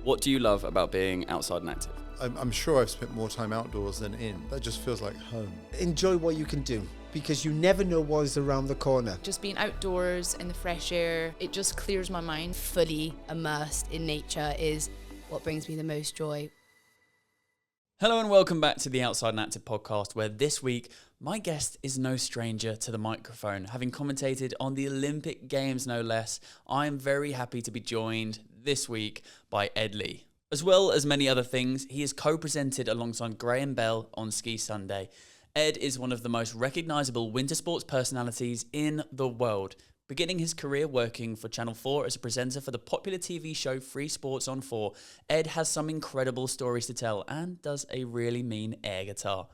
What do you love about being outside and active? I'm sure I've spent more time outdoors than in. That just feels like home. Enjoy what you can do, because you never know what is around the corner. Just being outdoors in the fresh air, it just clears my mind. Fully immersed in nature is what brings me the most joy. Hello and welcome back to the Outside and Active podcast, where this week my guest is no stranger to the microphone. Having commentated on the Olympic Games no less, I am very happy to be joined this week by Ed Leigh. As well as many other things, he is co-presented alongside Graham Bell on Ski Sunday. Ed is one of the most recognisable winter sports personalities in the world, beginning his career working for Channel 4 as a presenter for the popular TV show Freesports on 4. Ed has some incredible stories to tell and does a really mean air guitar.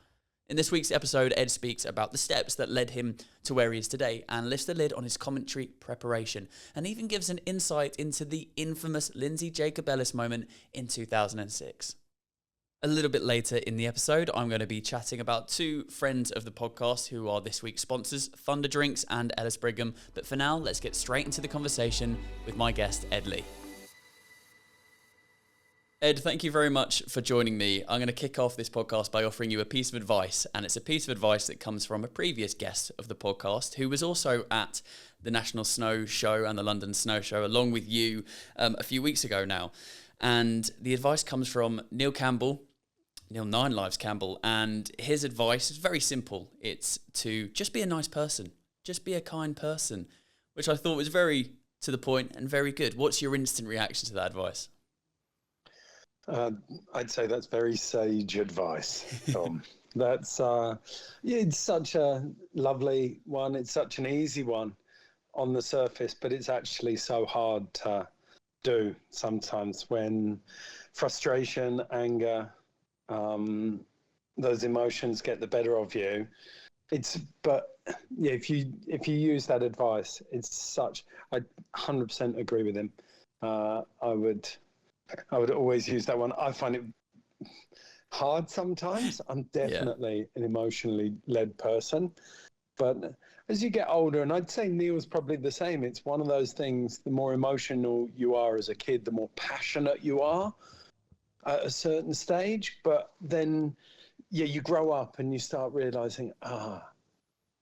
In this week's episode, Ed speaks about the steps that led him to where he is today and lifts the lid on his commentary preparation, and even gives an insight into the infamous Lindey Jacobellis moment in 2006. A little bit later in the episode, I'm going to be chatting about two friends of the podcast who are this week's sponsors, Thunder Drinks and Ellis Brigham. But for now, let's get straight into the conversation with my guest, Ed Leigh. Ed, thank you very much for joining me. I'm going to kick off this podcast by offering you a piece of advice, and it's a piece of advice that comes from a previous guest of the podcast who was also at the National Snow Show and the London Snow Show along with you a few weeks ago now. And the advice comes from Neil Nine Lives Campbell, and his advice is very simple. It's to just be a nice person, just be a kind person, which I thought was very to the point and very good. What's your instant reaction to that advice? I'd say that's very sage advice, Tom. That's it's such a lovely one. It's such an easy one on the surface, but it's actually so hard to do sometimes when frustration, anger, those emotions get the better of you. If you use that advice, I 100% agree with him. I would always use that one. I find it hard sometimes. I'm definitely an emotionally led person, but as you get older, and I'd say Neil's probably the same, it's one of those things, the more emotional you are as a kid, the more passionate you are at a certain stage, but then you grow up and you start realizing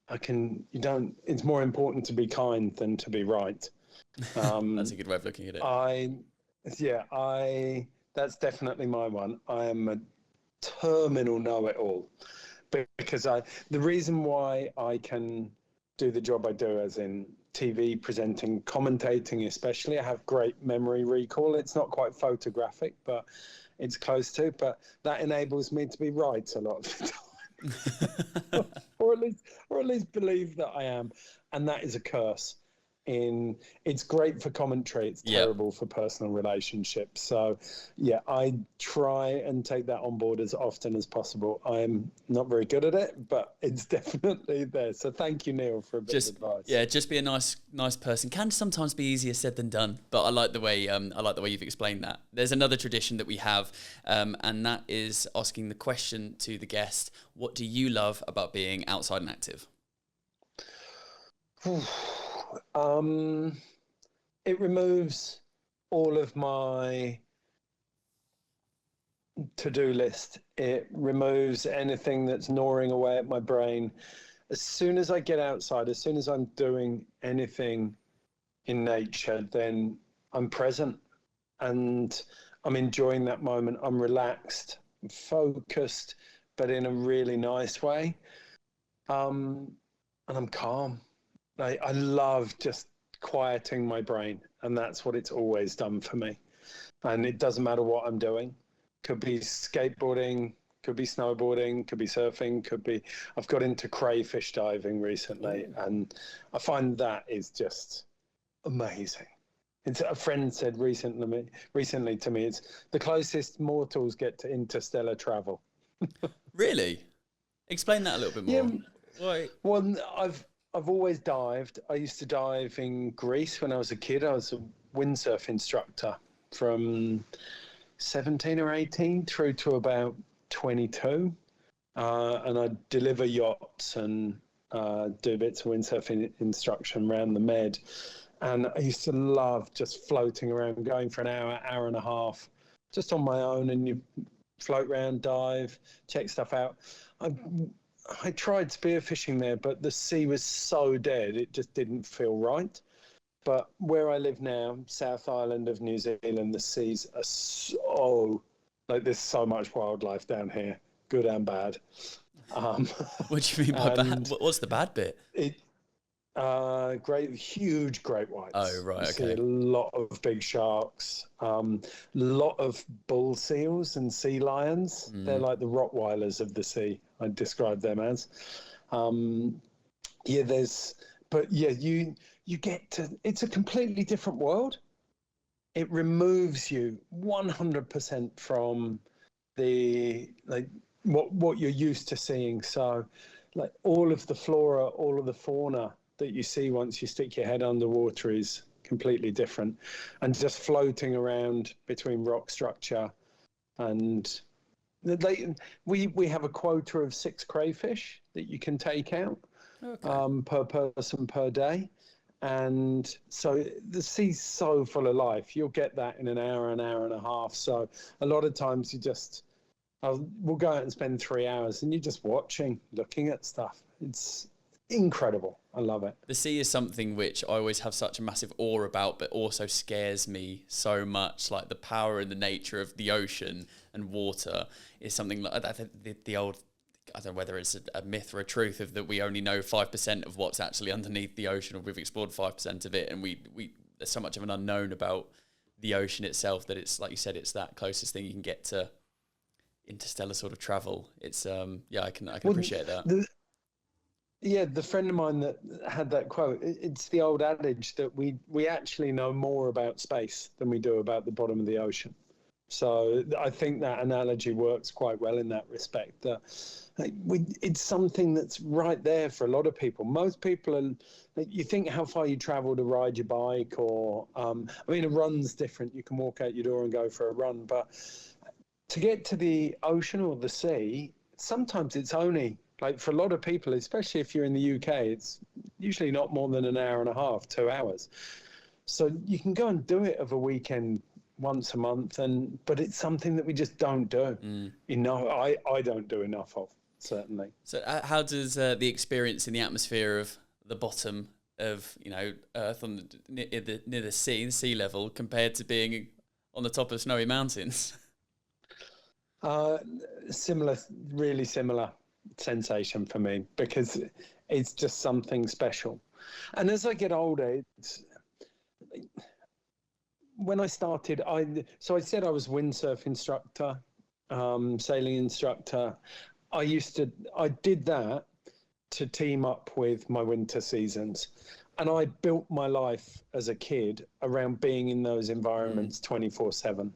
it's more important to be kind than to be right. That's a good way of looking at it. That's definitely my one. I am a terminal know-it-all, because the reason why I can do the job I do, as in TV presenting, commentating especially, I have great memory recall. It's not quite photographic, but it's close to. But that enables me to be right a lot of the time, or at least believe that I am, and that is a curse. It's great for commentary, it's terrible for personal relationships. So I try and take that on board as often as possible. I'm not very good at it, but it's definitely there. So thank you, Neil, for a bit of advice. Just be a nice person. Can sometimes be easier said than done, but I like the way you've explained that. There's another tradition that we have, and that is asking the question to the guest: what do you love about being outside and active? It removes all of my to-do list. It removes anything that's gnawing away at my brain. As soon as I get outside, as soon as I'm doing anything in nature, then I'm present and I'm enjoying that moment. I'm relaxed, focused, but in a really nice way. And I'm calm. I love just quieting my brain, and that's what it's always done for me. And it doesn't matter what I'm doing. Could be skateboarding, could be snowboarding, could be surfing, I've got into crayfish diving recently, and I find that is just amazing. A friend said recently to me, it's the closest mortals get to interstellar travel. Really? Explain that a little bit more. Yeah. Why? Well, I've always dived. I used to dive in Greece when I was a kid. I was a windsurf instructor from 17 or 18 through to about 22. And I'd deliver yachts and do bits of windsurfing instruction around the Med. And I used to love just floating around, going for an hour, hour and a half just on my own, and you float around, dive, check stuff out. I tried spearfishing there, but the sea was so dead, it just didn't feel right. But where I live now, South Island of New Zealand, the seas are so, like, there's so much wildlife down here, good and bad. What do you mean by bad? What's the bad bit? Huge great whites. Oh, right, you okay. see a lot of big sharks, lot of bull seals and sea lions. They're like the Rottweilers of the sea, I describe them as. You get to, it's a completely different world. It removes you 100% from the, like, what you're used to seeing. So, like, all of the flora, all of the fauna that you see once you stick your head underwater is completely different. And just floating around between rock structure, and we have a quota of 6 crayfish that you can take out per person per day. And so the sea's so full of life. You'll get that in an hour and a half. So a lot of times we'll go out and spend 3 hours, and you're just watching, looking at stuff. It's incredible. I love it. The sea is something which I always have such a massive awe about, but also scares me so much. Like, the power and the nature of the ocean and water is something like, I think the old, I don't know whether it's a myth or a truth, of that we only know 5% of what's actually underneath the ocean, or we've explored 5% of it, and we there's so much of an unknown about the ocean itself that it's, like you said, it's that closest thing you can get to interstellar sort of travel. It's I can appreciate that. The friend of mine that had that quote, it's the old adage that we actually know more about space than we do about the bottom of the ocean. So I think that analogy works quite well in that respect. It's something that's right there for a lot of people. Most people are, you think how far you travel to ride your bike, or a run's different. You can walk out your door and go for a run, but to get to the ocean or the sea, sometimes it's only, like, for a lot of people, especially if you're in the UK, it's usually not more than an hour and a half, 2 hours. So you can go and do it of a weekend once a month, but it's something that we just don't do. I don't do enough of, certainly. So how does the experience in the atmosphere of the bottom of, Earth near the sea level, compared to being on the top of snowy mountains? Similar, really similar sensation for me, because it's just something special. And as I get older, when I started, I said I was windsurf instructor, sailing instructor. I did that to team up with my winter seasons. And I built my life as a kid around being in those environments 24/7.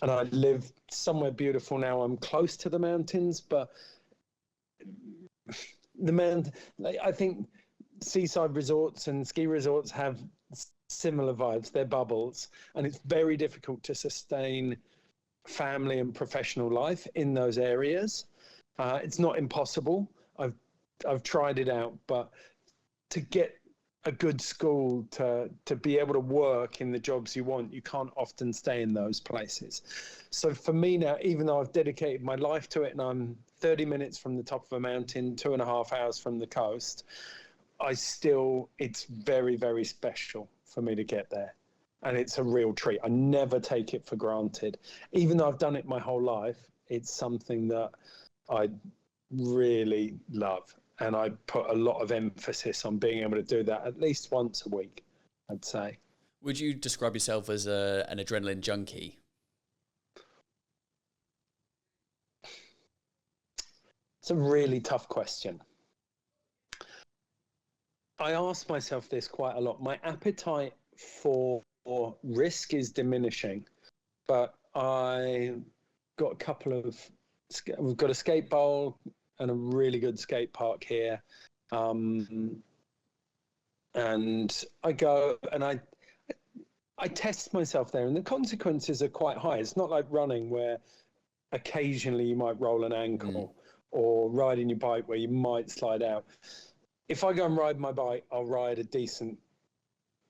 And I live somewhere beautiful now. I'm close to the mountains, but I think seaside resorts and ski resorts have similar vibes. They're bubbles, and it's very difficult to sustain family and professional life in those areas. It's not impossible. I've tried it out, but to get a good school, to be able to work in the jobs you want, you can't often stay in those places. So for me now, even though I've dedicated my life to it, and I'm 30 minutes from the top of a mountain, 2.5 hours from the coast, it's very, very special for me to get there. And it's a real treat. I never take it for granted. Even though I've done it my whole life, it's something that I really love. And I put a lot of emphasis on being able to do that at least once a week, I'd say. Would you describe yourself as an adrenaline junkie? It's a really tough question. I ask myself this quite a lot. My appetite for risk is diminishing, but we've got a skate bowl and a really good skate park here. And I go and I test myself there, and the consequences are quite high. It's not like running, where occasionally you might roll an ankle, or riding your bike where you might slide out. If I go and ride my bike, I'll ride a decent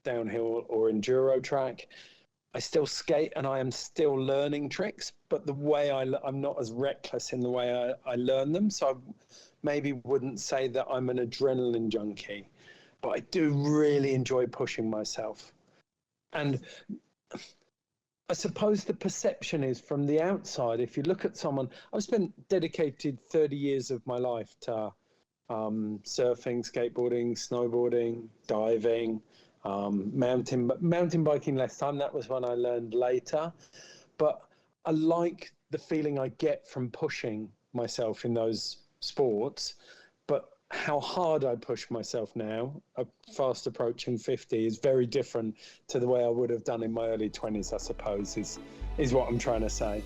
downhill or enduro track. I still skate and I am still learning tricks, but the way I'm not as reckless in the way I learn them. So I maybe wouldn't say that I'm an adrenaline junkie, but I do really enjoy pushing myself. And I suppose the perception is from the outside. If you look at someone, I've spent dedicated 30 years of my life to surfing, skateboarding, snowboarding, diving, mountain biking less time. That was when I learned later. But I like the feeling I get from pushing myself in those sports. But how hard I push myself now, fast approaching 50, is very different to the way I would have done in my early 20s, I suppose, is what I'm trying to say.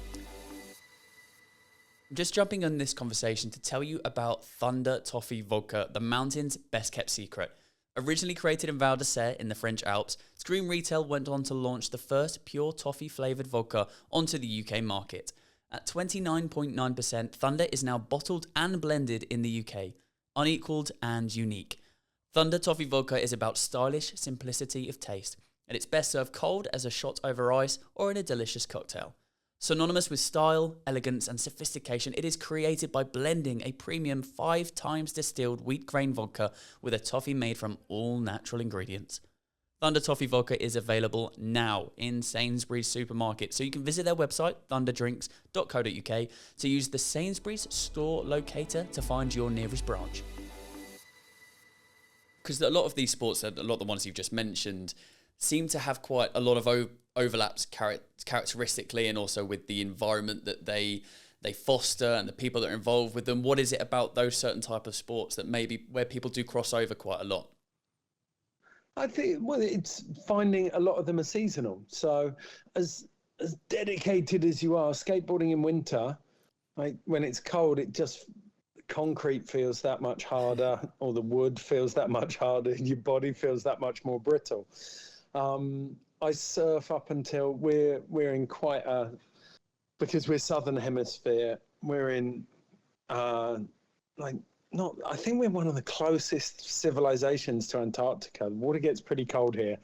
I'm just jumping on this conversation to tell you about Thunder Toffee Vodka, the mountain's best kept secret. Originally created in Val d'Isere in the French Alps, Scream Retail went on to launch the first pure toffee flavoured vodka onto the UK market. At 29.9%, Thunder is now bottled and blended in the UK. Unequalled and unique. Thunder Toffee Vodka is about stylish simplicity of taste, and it's best served cold as a shot over ice or in a delicious cocktail. Synonymous with style, elegance and sophistication, it is created by blending a premium 5 times distilled wheat grain vodka with a toffee made from all natural ingredients. Thunder Toffee Vodka is available now in Sainsbury's supermarket, so you can visit their website, thunderdrinks.co.uk, to use the Sainsbury's store locator to find your nearest branch. Because a lot of these sports, a lot of the ones you've just mentioned, seem to have quite a lot of overlaps characteristically, and also with the environment that they foster and the people that are involved with them. What is it about those certain type of sports that maybe where people do cross over quite a lot? I think, well, it's finding a lot of them are seasonal. So as dedicated as you are, skateboarding in winter, like when it's cold, concrete feels that much harder, or the wood feels that much harder, your body feels that much more brittle. I surf up until we're in quite because we're Southern Hemisphere, we're in I think we're one of the closest civilizations to Antarctica. The water gets pretty cold here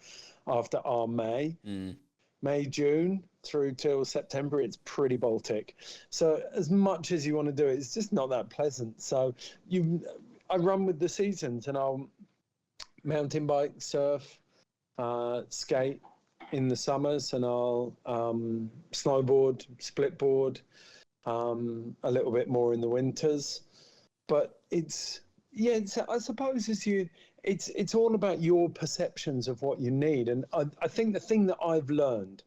after our May, June through till September. It's pretty Baltic. So as much as you want to do it, it's just not that pleasant. So I run with the seasons, and I'll mountain bike, surf, skate in the summers, and I'll snowboard, split board, a little bit more in the winters. But I suppose it's all about your perceptions of what you need. And I think the thing that I've learned,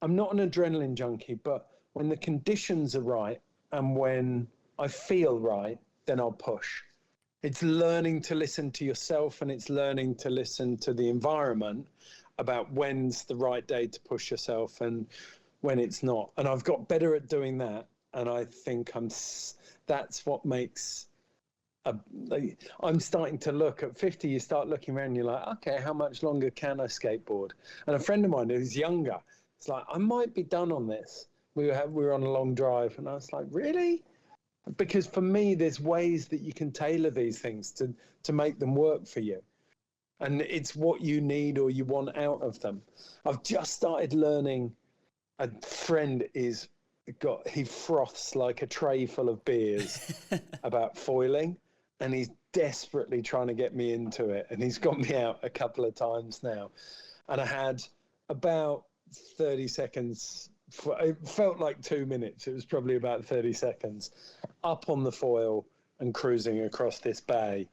I'm not an adrenaline junkie, but when the conditions are right and when I feel right, then I'll push. It's learning to listen to yourself, and it's learning to listen to the environment about when's the right day to push yourself and when it's not. And I've got better at doing that. And I think that's what makes I'm starting to look at 50. You start looking around, you're like, okay, how much longer can I skateboard? And a friend of mine who's younger, it's like, I might be done on this. We were on a long drive, and I was like, really? Because for me, there's ways that you can tailor these things to make them work for you. And it's what you need or you want out of them. I've just started learning. A friend he froths like a tray full of beers about foiling, and he's desperately trying to get me into it. And he's got me out a couple of times now. And I had about 30 seconds. It felt like 2 minutes. It was probably about 30 seconds up on the foil and cruising across this bay.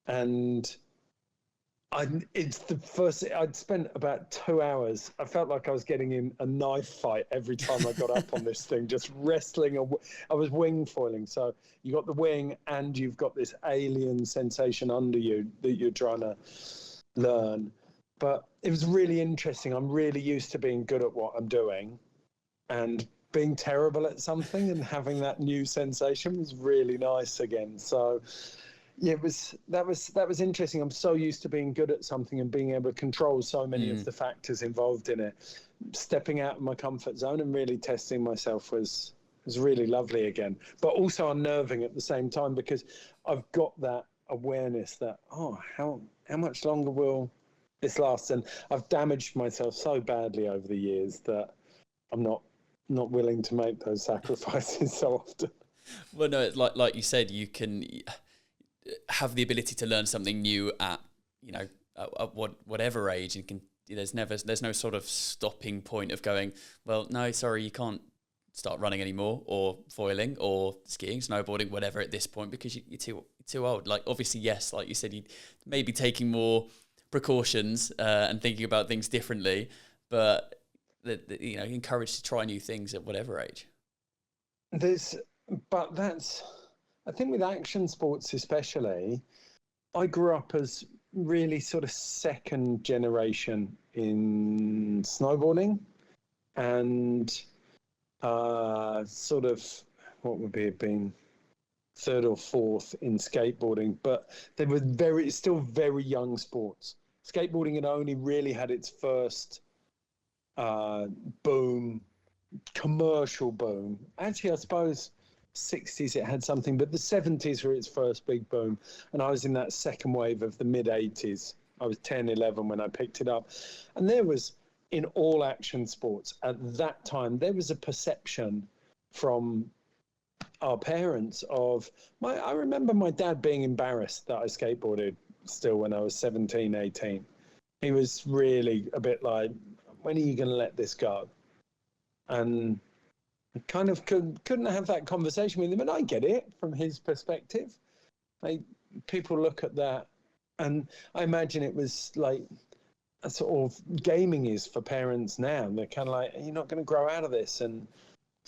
And it's the first. I'd spent about 2 hours. I felt like I was getting in a knife fight every time I got up on this thing, just wrestling. I was wing foiling. So you got the wing, and you've got this alien sensation under you that you're trying to learn. But it was really interesting. I'm really used to being good at what I'm doing, and being terrible at something and having that new sensation was really nice again. So yeah, that was interesting. I'm so used to being good at something and being able to control so many of the factors involved in it. Stepping out of my comfort zone and really testing myself was really lovely again, but also unnerving at the same time, because I've got that awareness that, how much longer will this lasts. And I've damaged myself so badly over the years that I'm not willing to make those sacrifices so often. Well, no, it's like you said, you can have the ability to learn something new at, you know, at whatever age, and there's no sort of stopping point of going, well, no, sorry, you can't start running anymore, or foiling, or skiing, snowboarding, whatever at this point, because you're too old. Like, obviously, yes, like you said, you may be taking more precautions and thinking about things differently, but you know, encouraged to try new things at whatever age. But that's, I think with action sports especially, I grew up as really sort of second generation in snowboarding, and sort of, what would it been, third or fourth in skateboarding, but they were still very young sports. Skateboarding had only really had its first boom, commercial boom. Actually, I suppose 60s it had something, but the 70s were its first big boom, and I was in that second wave of the mid 80s. I was 10, 11 when I picked it up, and there was, in all action sports at that time, there was a perception from our parents of I remember my dad being embarrassed that I skateboarded still when I was 17, 18. He was really a bit like, when are you going to let this go? And I kind of couldn't have that conversation with him, and I get it from his perspective. People look at that, and I imagine it was like a sort of gaming is for parents now. They're kind of like, you're not going to grow out of this. And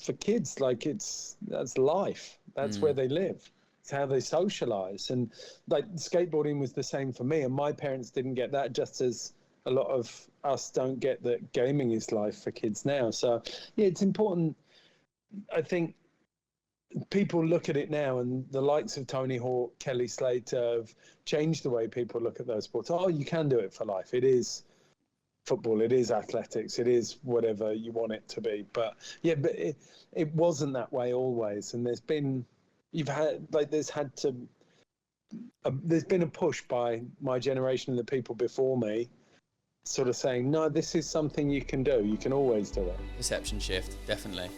for kids, like, that's life. That's where they live. It's how they socialize. And like, skateboarding was the same for me, and my parents didn't get that, just as a lot of us don't get that gaming is life for kids now. So yeah, it's important. I think people look at it now, and the likes of Tony Hawk, Kelly Slater have changed the way people look at those sports. Oh, you can do it for life. It is football, it is athletics, it is whatever you want it to be. But yeah, but it wasn't that way always. And there's been a push by my generation and the people before me, sort of saying, no, this is something you can do. You can always do it. Perception shift, definitely.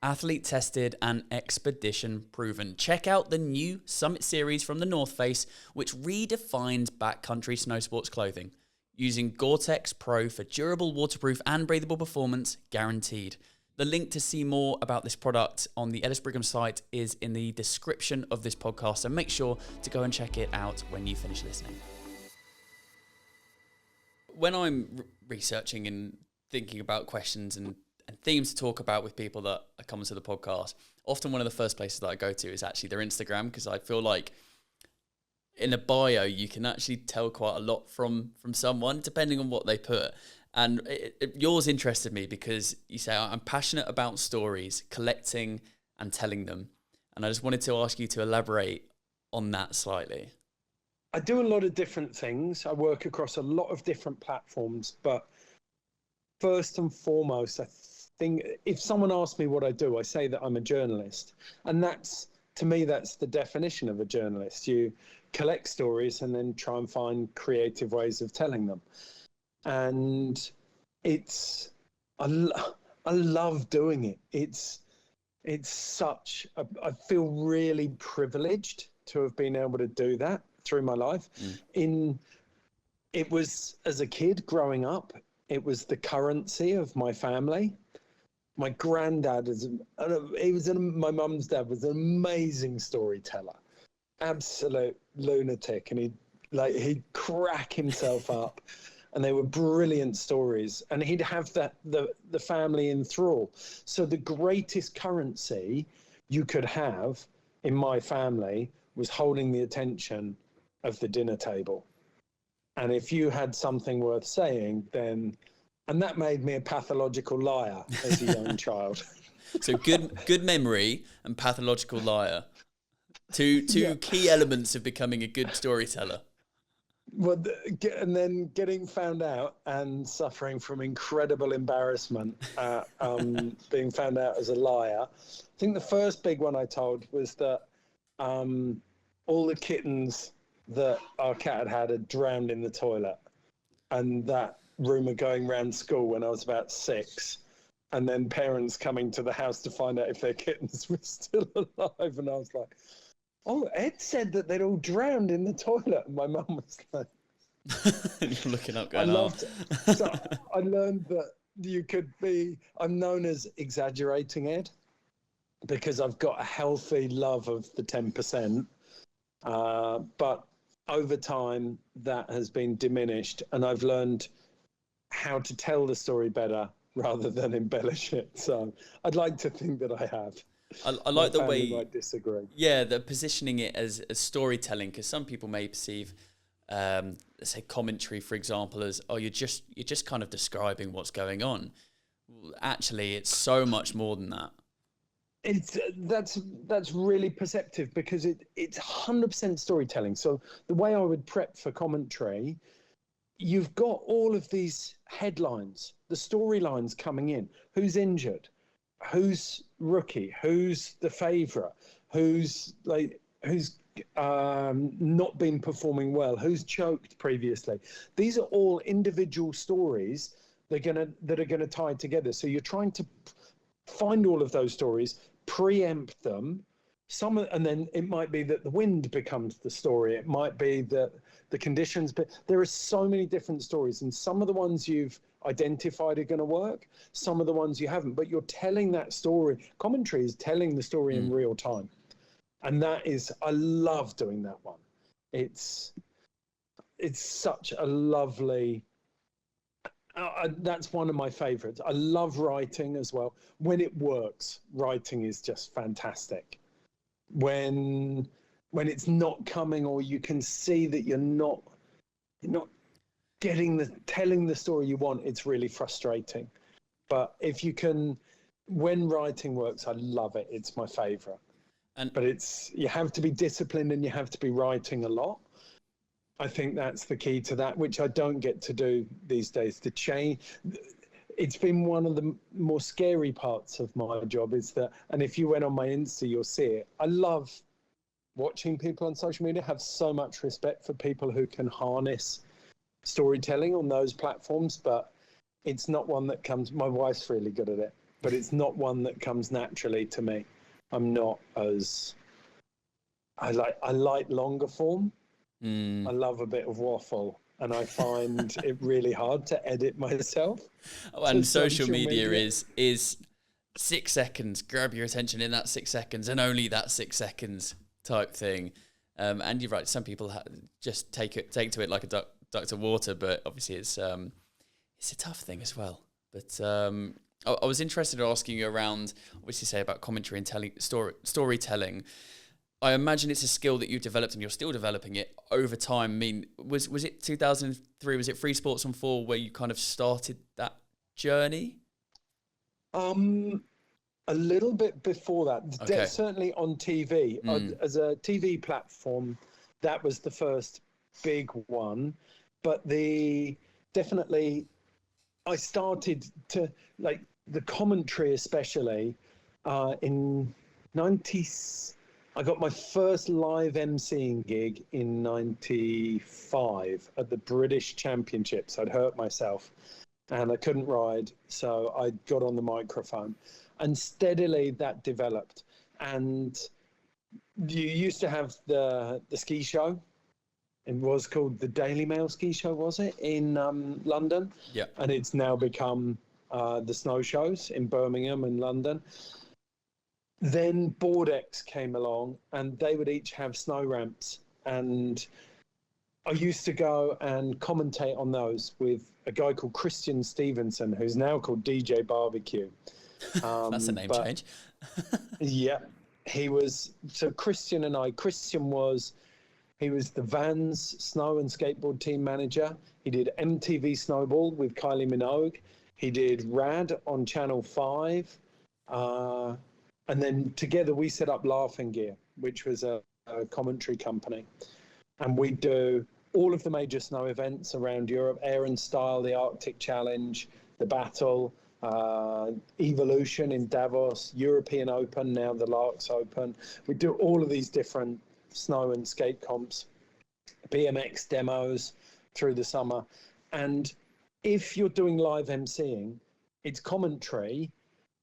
Athlete tested and expedition proven. Check out the new Summit series from the North Face, which redefines backcountry snow sports clothing, using Gore-Tex Pro for durable, waterproof and breathable performance guaranteed. The link to see more about this product on the Ellis Brigham site is in the description of this podcast, so make sure to go and check it out when you finish listening. When I'm researching and thinking about questions and themes to talk about with people that are coming to the podcast, often one of the first places that I go to is actually their Instagram, because I feel like in a bio you can actually tell quite a lot from someone depending on what they put. And yours interested me because you say, I'm passionate about stories, collecting and telling them. And I just wanted to ask you to elaborate on that slightly. I do a lot of different things. I work across a lot of different platforms, but first and foremost, I think if someone asks me what I do, I say that I'm a journalist. And that's, to me, that's the definition of a journalist. You collect stories and then try and find creative ways of telling them. And I love doing it. It's such, I feel really privileged to have been able to do that through my life. It was, as a kid growing up, it was the currency of my family. My granddad my mum's dad was an amazing storyteller, absolute lunatic, and he'd crack himself up, and they were brilliant stories, and he'd have the family in thrall. So the greatest currency you could have in my family was holding the attention of the dinner table. And if you had something worth saying, then, and that made me a pathological liar as a young child. So good memory and pathological liar. Two key elements of becoming a good storyteller. Well, and then getting found out and suffering from incredible embarrassment, being found out as a liar. I think the first big one I told was that all the kittens that our cat had drowned in the toilet. And that rumour going round school when I was about 6. And then parents coming to the house to find out if their kittens were still alive. And I was like, oh, Ed said that they'd all drowned in the toilet. And my mum was like... You're looking up going, So I learned that you could be... I'm known as exaggerating Ed because I've got a healthy love of the 10%. But over time, that has been diminished. And I've learned how to tell the story better rather than embellish it. So I'd like to think that I have. I like the way... might disagree. Yeah, the positioning it as storytelling, because some people may perceive, let's say, commentary, for example, as, oh, you're just kind of describing what's going on. Actually, it's so much more than that. That's really perceptive because it's 100% storytelling. So the way I would prep for commentary, you've got all of these headlines, the storylines coming in. Who's injured? Who's rookie? Who's the favourite? Who's not been performing well? Who's choked previously? These are all individual stories that are gonna tie together. So you're trying to find all of those stories, preempt them. And then it might be that the wind becomes the story. It might be that the conditions, but there are so many different stories, and some of the ones you've identified are going to work, some of the ones you haven't, but you're telling that story. Commentary is telling the story in real time. And I love doing that one. It's such a lovely, that's one of my favorites. I love writing as well. When it works, writing is just fantastic. When it's not coming, or you can see that you're not telling the story you want, it's really frustrating. But if you can, when writing works, I love it. It's my favorite. But you have to be disciplined and you have to be writing a lot. I think that's the key to that, which I don't get to do these days. It's been one of the more scary parts of my job is that, and if you went on my Insta, you'll see it. I love watching people on social media, have so much respect for people who can harness storytelling on those platforms, but it's not one that comes, my wife's really good at it, but it's not one that comes naturally to me. I'm not as, I like longer form. I love a bit of waffle. And I find it really hard to edit myself. And social media is 6 seconds. Grab your attention in that 6 seconds, and only that 6 seconds type thing. And you're right. Some people just take to it like a duck to water, but obviously it's a tough thing as well. But I was interested in asking you around, obviously, say about commentary and storytelling. I imagine it's a skill that you've developed and you're still developing it over time. I mean, was it 2003? Was it Freesports on 4 where you kind of started that journey? A little bit before that. Okay. Certainly on TV. As a TV platform, that was the first big one. But definitely, I started to, like, the commentary especially in 90s. I got my first live emceeing gig in 95 at the British Championships. I'd hurt myself and I couldn't ride, so I got on the microphone. And steadily that developed. And you used to have the ski show. It was called the Daily Mail Ski Show, was it, in London? Yeah. And it's now become the snow shows in Birmingham and London. Then Boardex came along and they would each have snow ramps. And I used to go and commentate on those with a guy called Christian Stevenson, who's now called DJ Barbecue. That's a name change. Yeah, he was. So Christian was the Vans snow and skateboard team manager. He did MTV Snowball with Kylie Minogue. He did Rad on Channel 5. And then together we set up Laughing Gear, which was a commentary company. And we do all of the major snow events around Europe, Air and Style, the Arctic Challenge, the Battle, Evolution in Davos, European Open, now the Larks Open. We do all of these different snow and skate comps. BMX demos through the summer. And if you're doing live emceeing, it's commentary,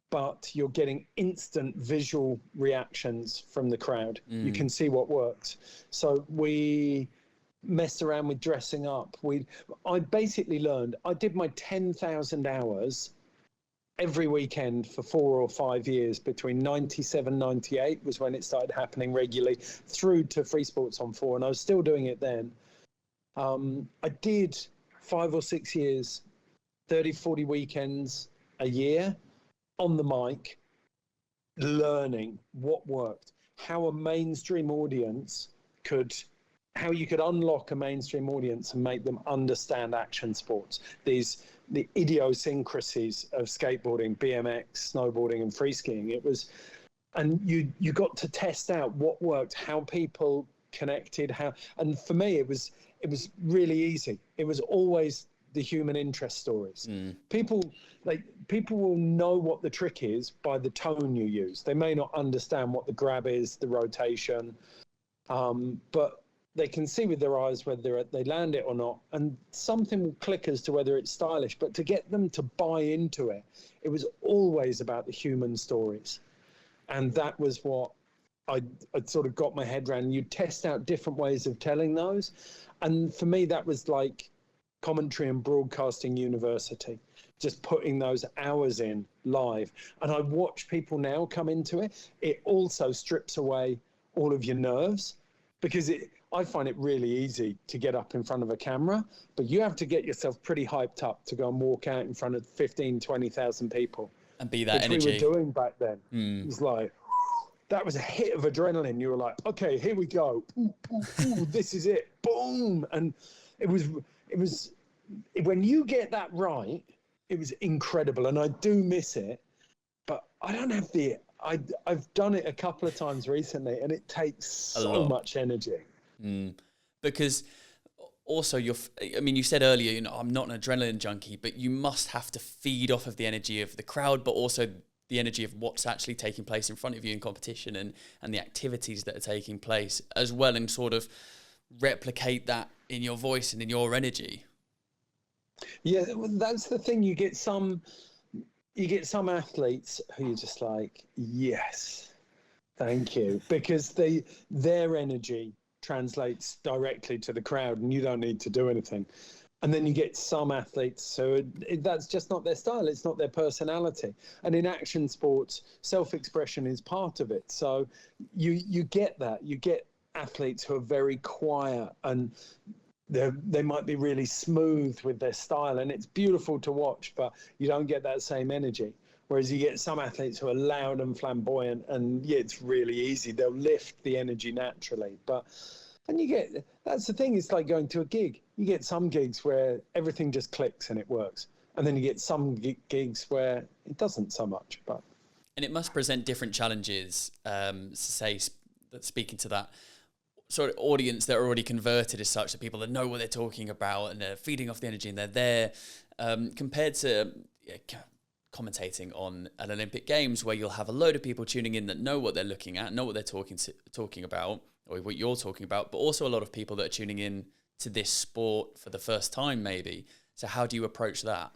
but you're getting instant visual reactions from the crowd. You can see what works. So we messed around with dressing up. I basically learned, I did my 10,000 hours every weekend for 4 or 5 years between 97, 98 was when it started happening regularly, through to Freesports on 4, and I was still doing it then. I did 5 or 6 years, 30, 40 weekends a year on the mic, learning what worked, how a mainstream audience how you could unlock a mainstream audience and make them understand action sports, the idiosyncrasies of skateboarding, BMX, snowboarding, and free skiing. And you got to test out what worked, how people connected, and for me, it was really easy. It was always the human interest stories. People will know what the trick is by the tone you use. They may not understand what the grab is, the rotation, but they can see with their eyes whether they land it or not, and something will click as to whether it's stylish. But to get them to buy into it, it was always about the human stories. And that was what I sort of got my head around. You test out different ways of telling those. And for me, that was like commentary and broadcasting university, just putting those hours in live. And I watch people now come into it. It also strips away all of your nerves, because I find it really easy to get up in front of a camera, but you have to get yourself pretty hyped up to go and walk out in front of 15, 20,000 people. And be that which energy. we were doing back then. It was like, that was a hit of adrenaline. You were like, okay, here we go. Ooh, ooh, ooh, this is it. Boom. And it was, when you get that right, it was incredible. And I do miss it, but I don't have I've done it a couple of times recently, and it takes so much energy. Because also you said earlier, I'm not an adrenaline junkie, but you must have to feed off of the energy of the crowd, but also the energy of what's actually taking place in front of you in competition, and the activities that are taking place as well, and sort of replicate that in your voice and in your energy. Yeah, that's the thing. You get some athletes who you're just like, yes, thank you, because their energy translates directly to the crowd, and you don't need to do anything. And then you get some athletes, so that's just not their style. It's not their personality. And in action sports, self-expression is part of it. So you get that. You get athletes who are very quiet, and they might be really smooth with their style, and it's beautiful to watch, but you don't get that same energy. Whereas you get some athletes who are loud and flamboyant, and yeah, it's really easy. They'll lift the energy naturally. That's the thing, it's like going to a gig. You get some gigs where everything just clicks and it works. And then you get some gigs where it doesn't so much. And it must present different challenges, speaking to that sort of audience that are already converted as such, that people that know what they're talking about and they're feeding off the energy and they're there, compared to commentating on an Olympic Games, where you'll have a load of people tuning in that know what they're looking at, know what they're talking about, or what you're talking about, but also a lot of people that are tuning in to this sport for the first time, maybe. So how do you approach that?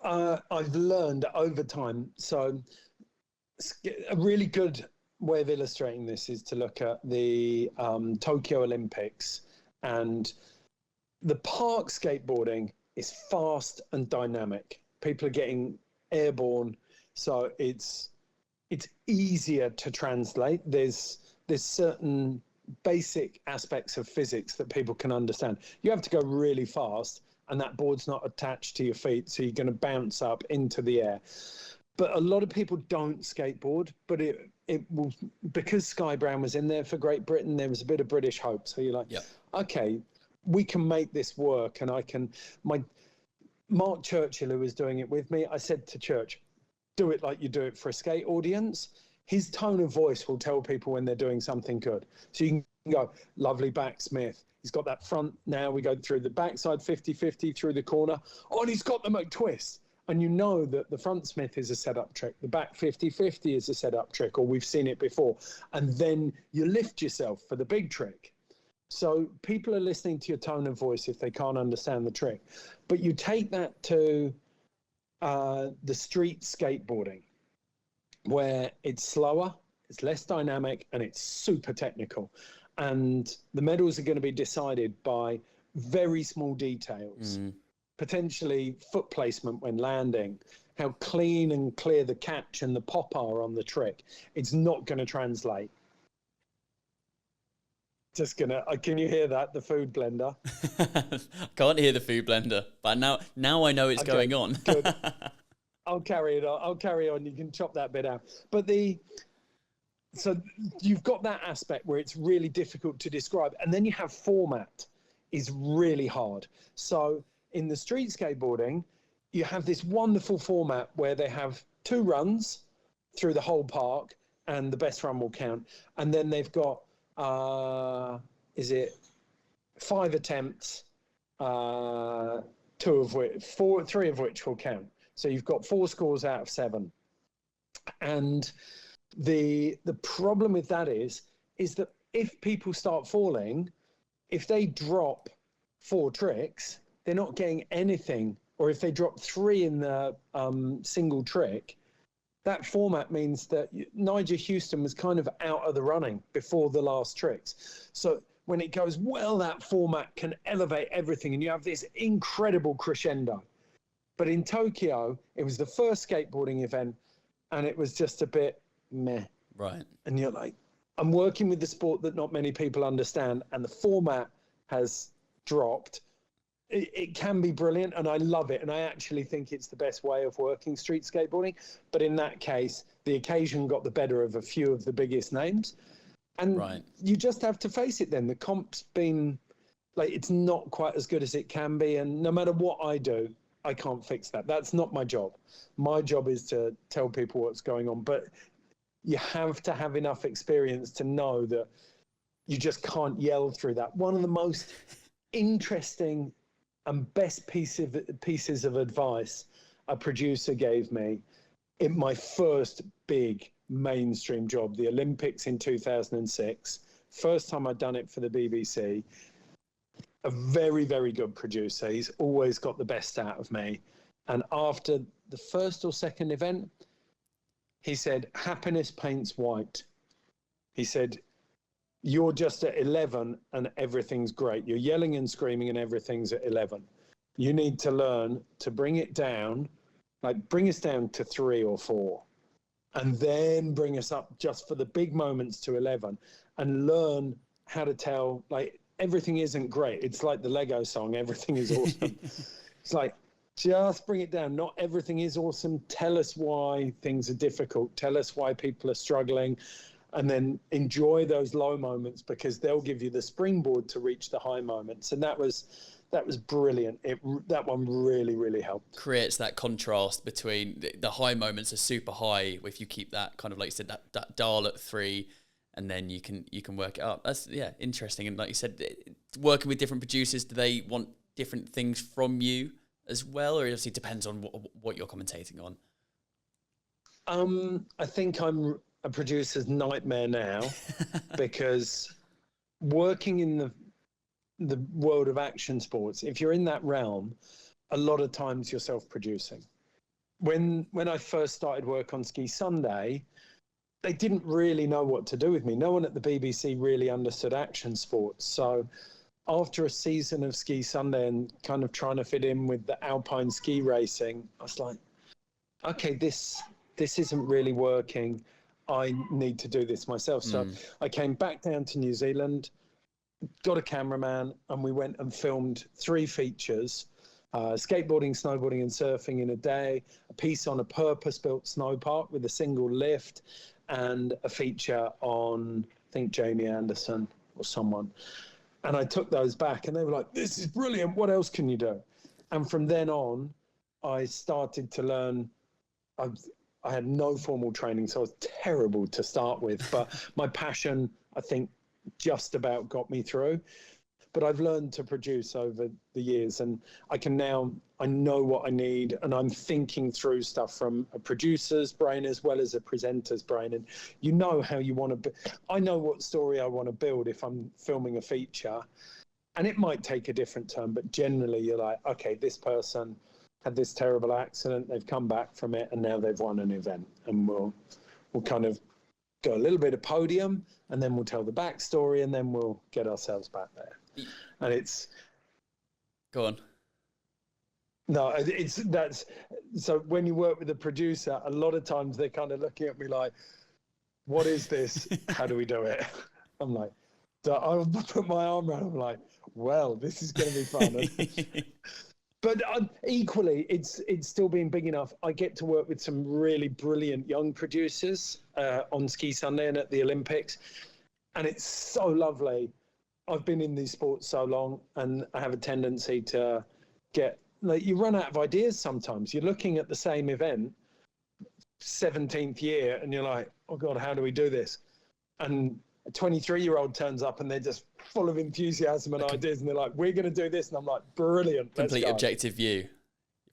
I've learned over time. So a really good way of illustrating this is to look at the Tokyo Olympics, and the park skateboarding is fast and dynamic. People are getting airborne, so it's easier to translate. There's certain basic aspects of physics that people can understand. You have to go really fast, and that board's not attached to your feet, so you're going to bounce up into the air. But a lot of people don't skateboard, but it will, because Sky Brown was in there for Great Britain, there was a bit of British hope. So you're like, okay, we can make this work. And Mark Churchill, who was doing it with me, I said to Church, do it like you do it for a skate audience. His tone of voice will tell people when they're doing something good. So you can go, lovely backsmith. He's got that front now. We go through the backside 50-50 through the corner. Oh, and he's got the McTwist. and you know that the front Smith is a setup trick, the back 50-50 is a setup trick, or we've seen it before, and then you lift yourself for the big trick. So people are listening to your tone of voice if they can't understand the trick. But you take that to the street skateboarding, where it's slower, it's less dynamic, and it's super technical. And the medals are going to be decided by very small details, potentially foot placement when landing, how clean and clear the catch and the pop are on the trick. It's not going to translate. Just gonna. Can you hear that? The food blender. Can't hear the food blender, but now I know it's going on. Good. I'll carry it on. I'll carry on. You can chop that bit out. But so you've got that aspect where it's really difficult to describe, and then you have format is really hard. So in the street skateboarding, you have this wonderful format where they have 2 runs through the whole park, and the best run will count. And then they've got 5 attempts, 3 of which will count. So you've got 4 scores out of 7. And the problem with that is that if people start falling, if they drop 4 tricks, they're not getting anything. Or if they drop 3 in the single trick, that format means that Nigel Houston was kind of out of the running before the last tricks. So when it goes well, that format can elevate everything, and you have this incredible crescendo. But in Tokyo, it was the first skateboarding event, and it was just a bit meh. Right. And you're like, I'm working with the sport that not many people understand, and the format has dropped. It can be brilliant, and I love it, and I actually think it's the best way of working street skateboarding. But in that case, the occasion got the better of a few of the biggest names. And you just have to face it then. The comp's been, like, it's not quite as good as it can be, and no matter what I do, I can't fix that. That's not my job. My job is to tell people what's going on. But you have to have enough experience to know that you just can't yell through that. One of the most interesting and best pieces of advice a producer gave me in my first big mainstream job, the Olympics in 2006. First time I'd done it for the BBC. A very, very good producer. He's always got the best out of me. And after the first or second event, he said, happiness paints white. He said, you're just at 11 and everything's great. You're yelling and screaming and everything's at 11. You need to learn to bring it down, like bring us down to 3 or 4, and then bring us up just for the big moments to 11, and learn how to tell, like, everything isn't great. It's like the Lego song, everything is awesome. It's like, just bring it down. Not everything is awesome. Tell us why things are difficult. Tell us why people are struggling. And then enjoy those low moments, because they'll give you the springboard to reach the high moments. And that was brilliant. That one really, really helped. Creates that contrast between the high moments are super high if you keep that kind of, like you said, that dial at 3, and then you can work it up. That's interesting. And like you said, working with different producers, do they want different things from you as well, or it obviously depends on what you're commentating on? I think I'm a producer's nightmare now, because working in the world of action sports, if you're in that realm, a lot of times you're self-producing. When I first started work on Ski Sunday, they didn't really know what to do with me. No one at the BBC really understood action sports. So after a season of Ski Sunday and kind of trying to fit in with the alpine ski racing, I was like, okay, this isn't really working. I need to do this myself. So I came back down to New Zealand, got a cameraman, and we went and filmed 3 features, skateboarding, snowboarding and surfing in a day, a piece on a purpose-built snow park with a single lift, and a feature on, I think, Jamie Anderson or someone. And I took those back, and they were like, this is brilliant. What else can you do? And from then on, I started to learn. I had no formal training, so I was terrible to start with. But my passion, I think, just about got me through. but I've learned to produce over the years, and I know what I need, and I'm thinking through stuff from a producer's brain as well as a presenter's brain. And you know how you want to, I know what story I want to build if I'm filming a feature, and it might take a different turn, but generally you're like, okay, this person had this terrible accident, they've come back from it, and now they've won an event, and we'll kind of go a little bit of podium, and then we'll tell the backstory, and then we'll get ourselves back there. And it's Go on. no, that's so when you work with a producer, a lot of times they're kind of looking at me like, what is this? How do we do it? I'm like, so I'll put my arm around, I'm like, well, this is going to be fun. But equally, it's still been big enough. I get to work with some really brilliant young producers on Ski Sunday and at the Olympics. And it's so lovely. I've been in these sports so long, and I have a tendency to get, like, you run out of ideas sometimes. You're looking at the same event, 17th year, and you're like, oh God, how do we do this? And a 23-year-old turns up and they're just full of enthusiasm and ideas, and they're like, we're going to do this. And I'm like, brilliant. Complete objective view.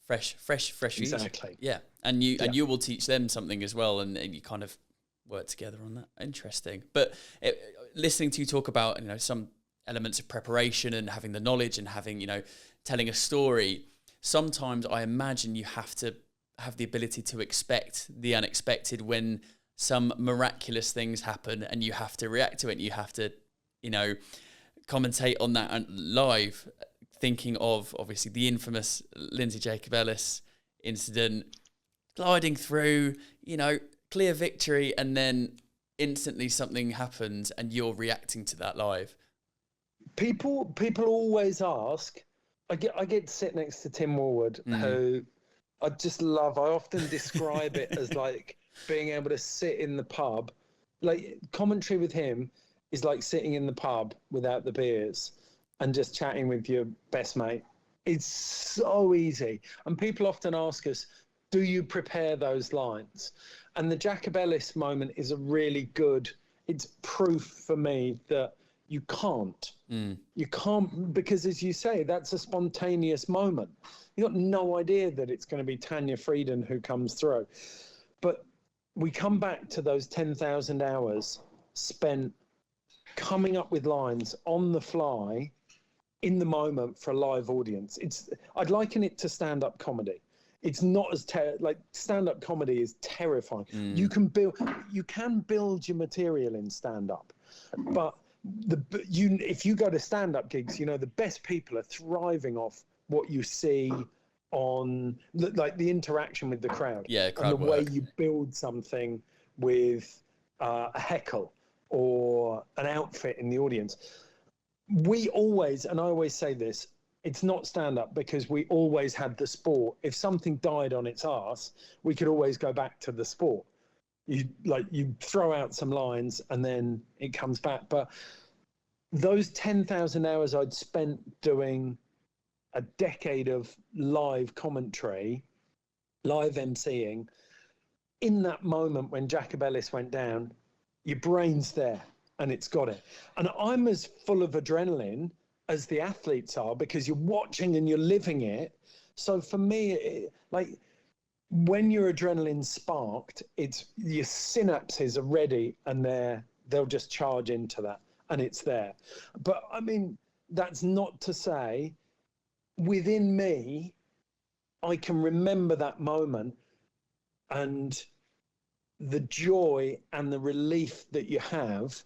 Fresh views. Exactly. Yeah. And you will teach them something as well, and you kind of work together on that. Interesting. But listening to you talk about, some elements of preparation and having the knowledge and having, telling a story, sometimes I imagine you have to have the ability to expect the unexpected when some miraculous things happen, and you have to react to it. You have to, commentate on that live, thinking of obviously the infamous Lindey Jacobellis incident, gliding through, clear victory, and then instantly something happens and you're reacting to that live. People always ask. I get to sit next to Tim Warwood, who I just love. I often describe it as like being able to sit in the pub. Like, commentary with him is like sitting in the pub without the beers and just chatting with your best mate. It's so easy. And people often ask us, do you prepare those lines? And the Jacobellis moment is a really good, it's proof for me that you can't. You can't, because as you say, that's a spontaneous moment. You've got no idea that it's going to be Tanya Frieden who comes through. But we come back to those 10,000 hours spent coming up with lines on the fly in the moment for a live audience. I'd liken it to stand-up comedy. It's not as like stand-up comedy is terrifying. You can build your material in stand-up, but if you go to stand-up gigs, the best people are thriving off what you see on like the interaction with the crowd, crowd and the way you build something with a heckle or an outfit in the audience. We always, and I always say this, it's not stand-up because we always had the sport. If something died on its arse, we could always go back to the sport. You throw out some lines and then it comes back. But those 10,000 hours I'd spent doing a decade of live commentary, live emceeing, in that moment when Jacobellis went down, your brain's there and it's got it. And I'm as full of adrenaline as the athletes are because you're watching and you're living it. So for me, when your adrenaline's sparked, it's your synapses are ready and they'll just charge into that and it's there. But I mean, that's not to say within me, I can remember that moment and the joy and the relief that you have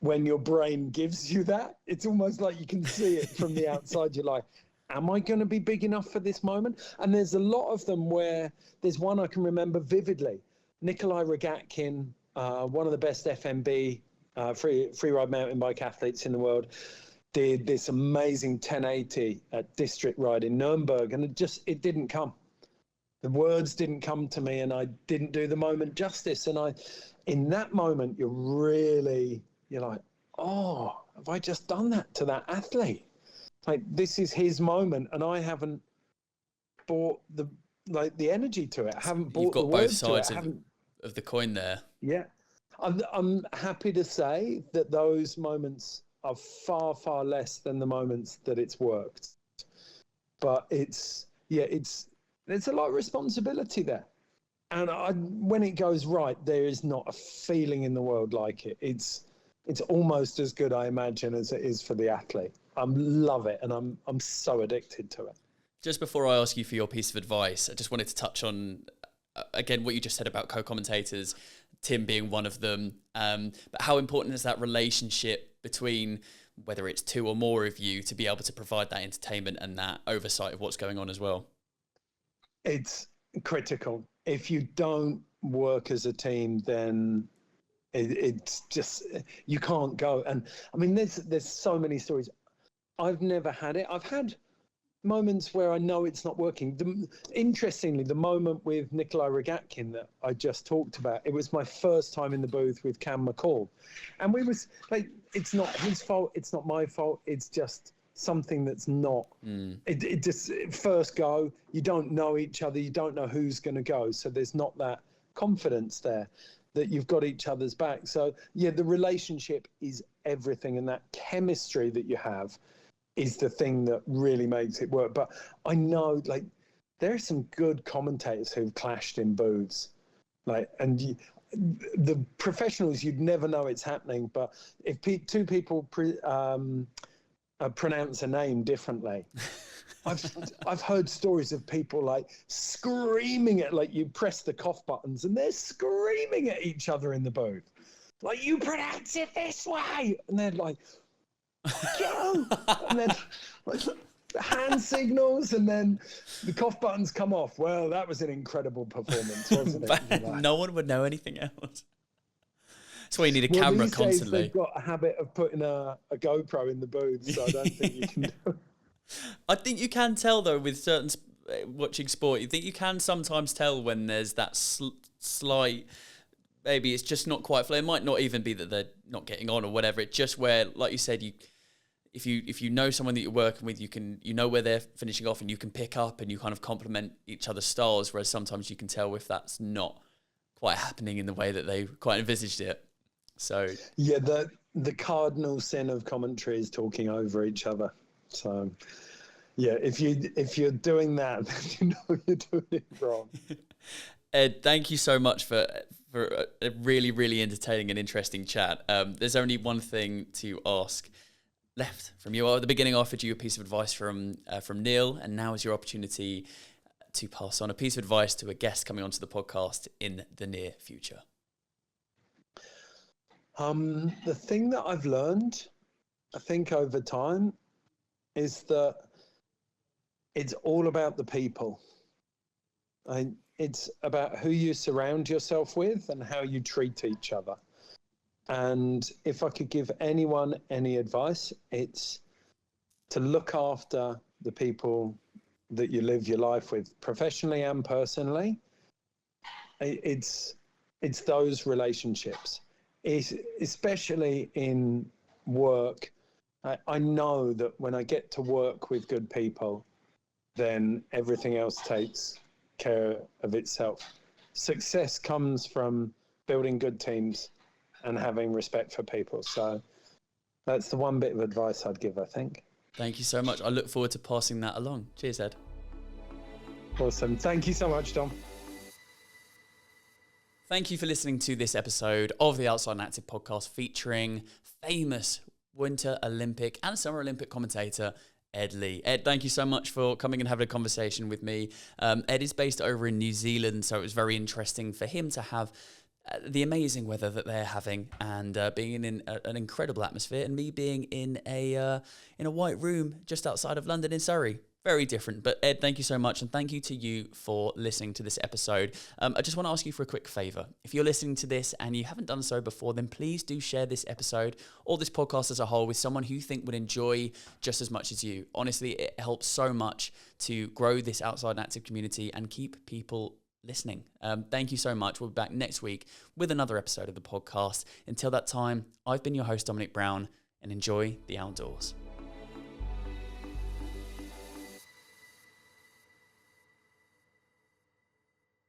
when your brain gives you that. It's almost like you can see it from the outside. You're like, am I going to be big enough for this moment? And there's a lot of them where there's one I can remember vividly. Nikolai Rogatkin, one of the best FMB freeride mountain bike athletes in the world, did this amazing 1080 at District Ride in Nuremberg, and it didn't come. The words didn't come to me, and I didn't do the moment justice. And in that moment, you're like, oh, have I just done that to that athlete? Like, this is his moment, and I haven't brought the energy to it. I haven't brought the words to it. You've got both sides of the coin there. Yeah. I'm happy to say that those moments are far, far less than the moments that it's worked. But there's a lot of responsibility there. And when it goes right, there is not a feeling in the world like it. It's almost as good, I imagine, as it is for the athlete. I love it, and I'm so addicted to it. Just before I ask you for your piece of advice, I just wanted to touch on, again, what you just said about co-commentators, Tim being one of them. But how important is that relationship between, whether it's two or more of you, to be able to provide that entertainment and that oversight of what's going on as well? It's critical. If you don't work as a team, then it's just, you can't go. And I mean, there's so many stories. I've never had it. I've had moments where I know it's not working. Interestingly, the moment with Nikolai Rogatkin that I just talked about, it was my first time in the booth with Cam McCall. And we was like, it's not his fault, it's not my fault, it's just something that's not. It just, first go, you don't know each other, you don't know who's going to go. So there's not that confidence there that you've got each other's back. So yeah, the relationship is everything, and that chemistry that you have is the thing that really makes it work. But I know, like, there are some good commentators who've clashed in booths, like, and the professionals, you'd never know it's happening. But if two people pronounce a name differently, I've heard stories of people like screaming at, like, you press the cough buttons and they're screaming at each other in the booth, like, you pronounce it this way, and they're like, go, and then like, hand signals, and then the cough buttons come off. Well, that was an incredible performance, wasn't it? Like, no one would know anything else. That's why you need a camera these constantly. Days, they've got a habit of putting a GoPro in the booth, so I don't think you can do it. I think you can tell, though, with certain watching sport, you think you can sometimes tell when there's that slight, maybe it's just not quite fair. It might not even be that they're not getting on or whatever. It's just where, like you said, if you know someone that you're working with, you know where they're finishing off, and you can pick up and you kind of complement each other's styles. Whereas sometimes you can tell if that's not quite happening in the way that they quite envisaged it. So yeah, the cardinal sin of commentary is talking over each other. So yeah, if you're doing that, then you know you're doing it wrong. Ed, thank you so much for a really, really entertaining and interesting chat. There's only one thing to ask left from you. At the beginning, I offered you a piece of advice from Neil, and now is your opportunity to pass on a piece of advice to a guest coming onto the podcast in the near future. The thing that I've learned, I think, over time, is that it's all about the people. It's about who you surround yourself with and how you treat each other. And if I could give anyone any advice, it's to look after the people that you live your life with, professionally and personally. It's those relationships, especially in work. I know that when I get to work with good people, then everything else takes care of itself. Success comes from building good teams and having respect for people. So that's the one bit of advice I'd give, I think. Thank you so much. I look forward to passing that along. Cheers, Ed. Awesome. Thank you so much, Dom. Thank you for listening to this episode of the Outside and Active podcast, featuring famous Winter Olympic and Summer Olympic commentator Ed Leigh. Ed, thank you so much for coming and having a conversation with me. Ed is based over in New Zealand, so it was very interesting for him to have the amazing weather that they're having, and being in an incredible atmosphere, and me being in a white room just outside of London in Surrey. Very different. But Ed, thank you so much, and thank you to you for listening to this episode. I just want to ask you for a quick favour. If you're listening to this and you haven't done so before, then please do share this episode or this podcast as a whole with someone who you think would enjoy just as much as you. Honestly, it helps so much to grow this Outside and Active community and keep people listening. Thank you so much. We'll be back next week with another episode of the podcast. Until that time, I've been your host, Dominic Brown, and enjoy the outdoors.